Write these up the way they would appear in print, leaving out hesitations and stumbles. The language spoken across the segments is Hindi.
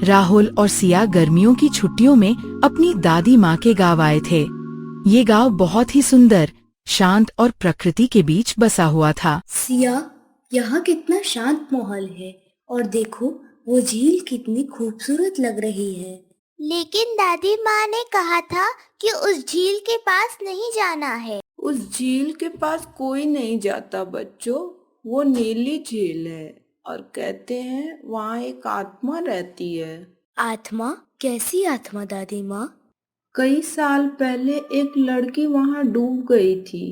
राहुल और सिया गर्मियों की छुट्टियों में अपनी दादी माँ के गांव आए थे। ये गांव बहुत ही सुंदर, शांत और प्रकृति के बीच बसा हुआ था। सिया, यहाँ कितना शांत माहौल है और देखो वो झील कितनी खूबसूरत लग रही है। लेकिन दादी माँ ने कहा था कि उस झील के पास नहीं जाना है। उस झील के पास कोई नहीं जाता बच्चों, वो नीली झील है और कहते हैं वहाँ एक आत्मा रहती है। आत्मा? कैसी आत्मा दादी माँ? कई साल पहले एक लड़की वहाँ डूब गई थी।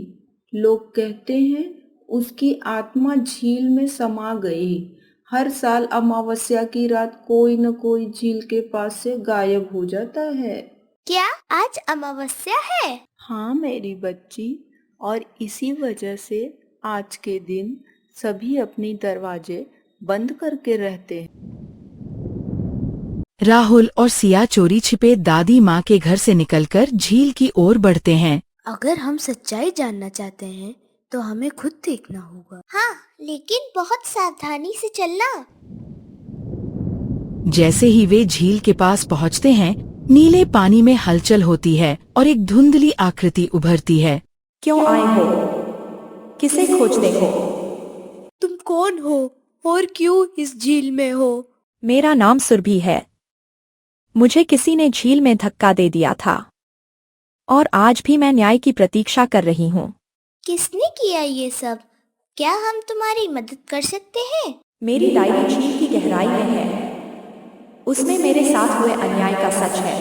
लोग कहते हैं उसकी आत्मा झील में समा गई। हर साल अमावस्या की रात कोई न कोई झील के पास से गायब हो जाता है। क्या आज अमावस्या है? हाँ मेरी बच्ची, और इसी वजह से आज के दिन सभी अपनी दरवाजे बंद करके रहते हैं। राहुल और सिया चोरी छिपे दादी माँ के घर से निकलकर झील की ओर बढ़ते हैं। अगर हम सच्चाई जानना चाहते हैं तो हमें खुद देखना होगा। हाँ, लेकिन बहुत सावधानी से चलना। जैसे ही वे झील के पास पहुँचते हैं, नीले पानी में हलचल होती है और एक धुंधली आकृति उभरती है। क्यों आए हो? किसे खोजते हो? तुम कौन हो और क्यों इस झील में हो? मेरा नाम सुरभि है। मुझे किसी ने झील में धक्का दे दिया था और आज भी मैं न्याय की प्रतीक्षा कर रही हूँ। किसने किया ये सब? क्या हम तुम्हारी मदद कर सकते हैं? मेरी डायरी झील की गहराई में है। उसमें मेरे साथ हुए अन्याय का सच है।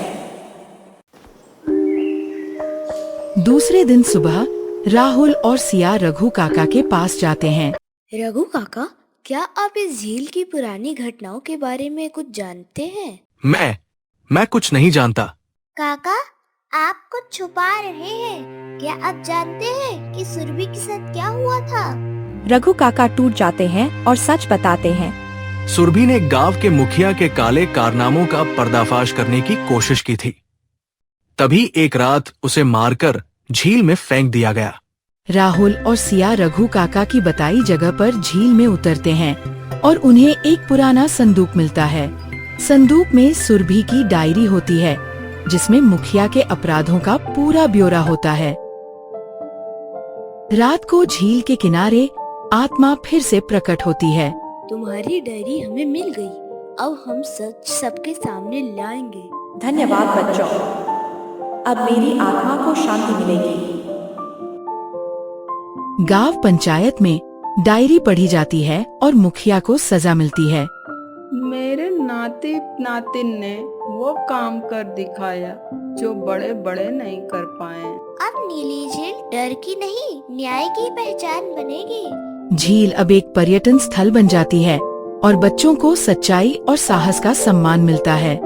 दूसरे दिन सुबह राहुल और सिया रघु काका के पास जाते हैं। रघु काका, क्या आप इस झील की पुरानी घटनाओं के बारे में कुछ जानते हैं? मैं कुछ नहीं जानता। काका, आप कुछ छुपा रहे हैं। क्या आप जानते हैं कि सुरभि के साथ क्या हुआ था? रघु काका टूट जाते हैं और सच बताते हैं। सुरभि ने गांव के मुखिया के काले कारनामों का पर्दाफाश करने की कोशिश की थी। तभी एक रात उसे मारकर झील में फेंक दिया गया। राहुल और सिया रघु काका की बताई जगह पर झील में उतरते हैं और उन्हें एक पुराना संदूक मिलता है। संदूक में सुरभि की डायरी होती है, जिसमें मुखिया के अपराधों का पूरा ब्यौरा होता है। रात को झील के किनारे आत्मा फिर से प्रकट होती है। तुम्हारी डायरी हमें मिल गई। अब हम सच सबके सामने लाएंगे। धन्यवाद बच्चों। अब मेरी आत्मा को शांति मिलेगी। गांव पंचायत में डायरी पढ़ी जाती है और मुखिया को सजा मिलती है। मेरे नाती नातिन ने वो काम कर दिखाया जो बड़े बड़े नहीं कर पाए। अब नीली झील डर की नहीं, न्याय की पहचान बनेगी। झील अब एक पर्यटन स्थल बन जाती है और बच्चों को सच्चाई और साहस का सम्मान मिलता है।